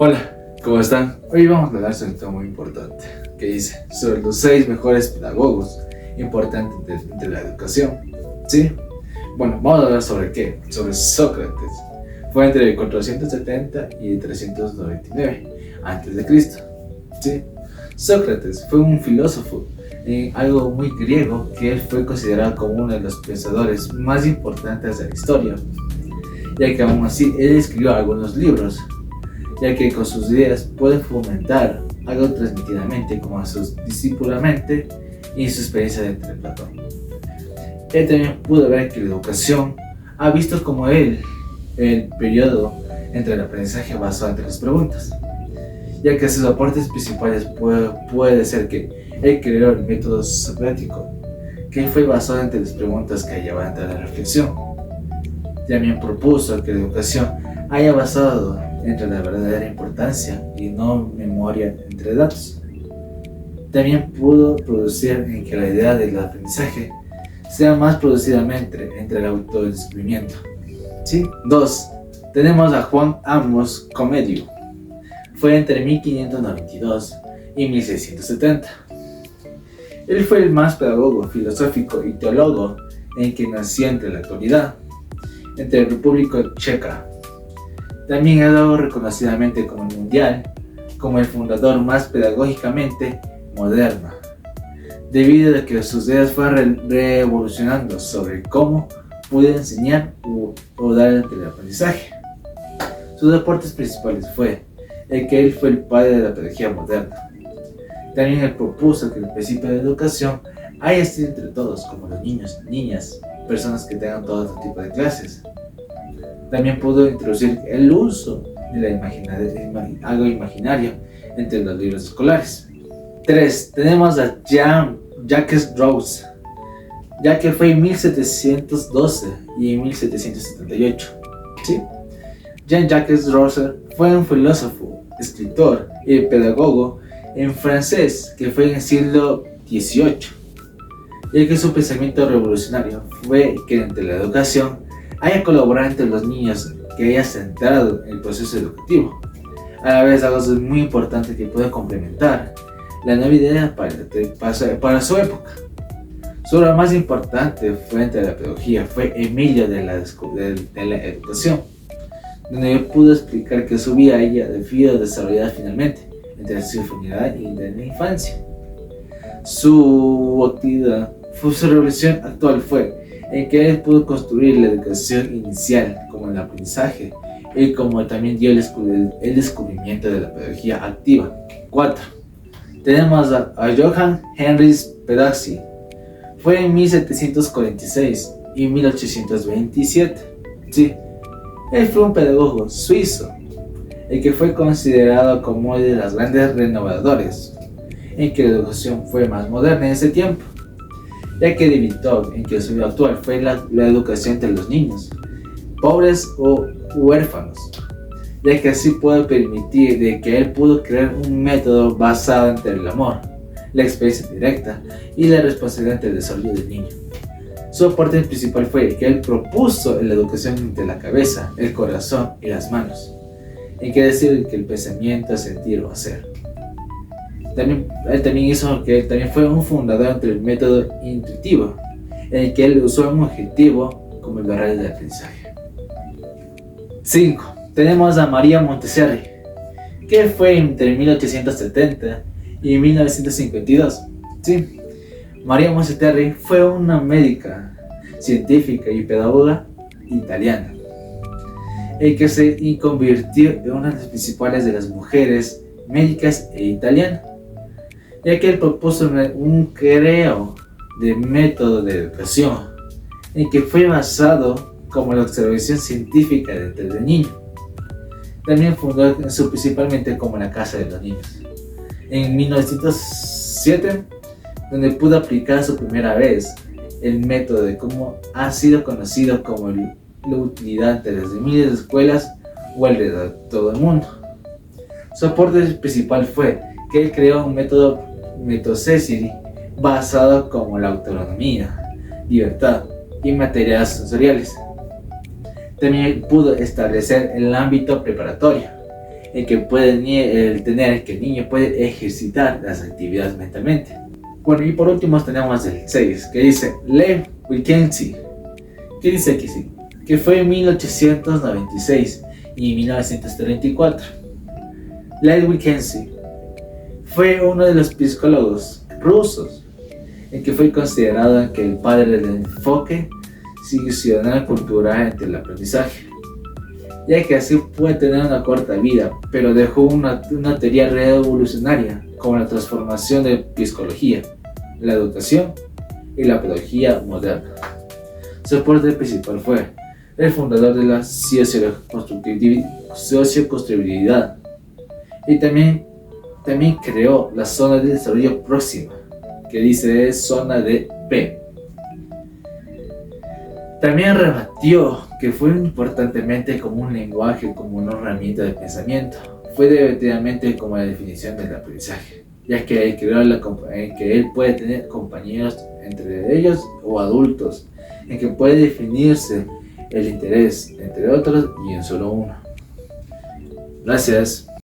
Hola, ¿cómo están? Hoy vamos a hablar sobre un tema muy importante que dice sobre los 6 mejores pedagogos importantes de la educación. ¿Sí? Bueno, vamos a hablar sobre qué? Sobre Sócrates. Fue entre 470 y 399 a.C. ¿Sí? Sócrates fue un filósofo, algo muy griego, que él fue considerado como uno de los pensadores más importantes de la historia, ya que aún así él escribió algunos libros, ya que con sus ideas puede fomentar algo transmitidamente como a sus discípulamente y su experiencia entre Platón. Él también pudo ver que la educación ha visto como el periodo entre el aprendizaje basado entre las preguntas, ya que sus aportes principales puede ser que él creó el método socrático, que fue basado entre las preguntas que llevaban a la reflexión. También propuso que la educación haya basado entre la verdadera importancia y no memoria entre datos. También pudo producir en que la idea del aprendizaje sea más producidamente entre el autodescubrimiento. ¿Sí? 2. Tenemos a Juan Amos Comedio. Fue entre 1592 y 1670. Él fue el más pedagogo, filosófico y teólogo en que nació entre la actualidad, entre la República Checa. También ha dado reconocidamente como el mundial, como el fundador más pedagógicamente moderno, debido a que sus ideas fueron revolucionando sobre cómo puede enseñar o dar el aprendizaje. Sus aportes principales fue el que él fue el padre de la pedagogía moderna. También él propuso que el principio de educación haya sido entre todos, como los niños, niñas, personas que tengan todo tipo de clases. También pudo introducir el uso de algo imaginario entre los libros escolares. 3. Tenemos a Jacques Rousseau, ya que fue en 1712 y 1778. ¿Sí? Jean-Jacques Rousseau fue un filósofo, escritor y pedagogo en francés que fue en el siglo XVIII, ya que su pensamiento revolucionario fue que entre la educación haya colaborado entre los niños, que haya centrado en el proceso educativo. A la vez, algo muy importante que puede complementar la nueva idea para su época. Su obra más importante fuente de la pedagogía fue Emilio de la educación, donde él pudo explicar que su vida haya debido desarrollar finalmente entre la sinfonidad y la infancia. Su revolución actual fue en que él pudo construir la educación inicial como el aprendizaje y como también dio el descubrimiento de la pedagogía activa. 4. Tenemos a Johann Heinrich Pedazzi. Fue en 1746 y 1827. Sí, él fue un pedagogo suizo, el que fue considerado como uno de los grandes renovadores, en que la educación fue más moderna en ese tiempo, ya que debitó en que su vida actual fue la educación de los niños, pobres o huérfanos, ya que así puede permitir de que él pudo crear un método basado entre el amor, la experiencia directa y la responsabilidad ante el desarrollo del niño. Su aporte principal fue que él propuso la educación entre la cabeza, el corazón y las manos, en que decir que el pensamiento, sentir o hacer. Él también hizo que también fue un fundador entre el método intuitivo, en el que él usó un objetivo como el barril de aprendizaje. 5. Tenemos a María Montessori, que fue entre 1870 y 1952. Sí, María Montessori fue una médica, científica y pedagoga italiana, el que se convirtió en una de las principales de las mujeres médicas italianas, ya que él propuso un creo de método de educación en que fue basado como la observación científica desde el niño. También fundó principalmente como la Casa de los Niños en 1907, donde pudo aplicar su primera vez el método de cómo ha sido conocido como la utilidad de las miles de escuelas o alrededor de todo el mundo. Su aporte principal fue que él creó un método Montessori basado como la autonomía, libertad y materias sensoriales. También pudo establecer el ámbito preparatorio, en que puede tener que el niño puede ejercitar las actividades mentalmente. Bueno, y por último tenemos el 6, que dice Lev Wilkensi. ¿Qué dice aquí? Sí, que fue en 1896 y 1934. Lev Wilkensi fue uno de los psicólogos rusos, en que fue considerado que el padre del enfoque situacional cultural entre el aprendizaje, ya que así puede tener una corta vida, pero dejó una teoría revolucionaria como la transformación de psicología, la educación y la pedagogía moderna. Su aporte principal fue el fundador de la socioconstructividad y también creó la zona de desarrollo próxima, que dice es zona de P. También rebatió que fue importantemente como un lenguaje, como una herramienta de pensamiento. Fue definitivamente como la definición del aprendizaje, ya que él creó que él puede tener compañeros entre ellos o adultos, en que puede definirse el interés entre otros y en solo uno. Gracias.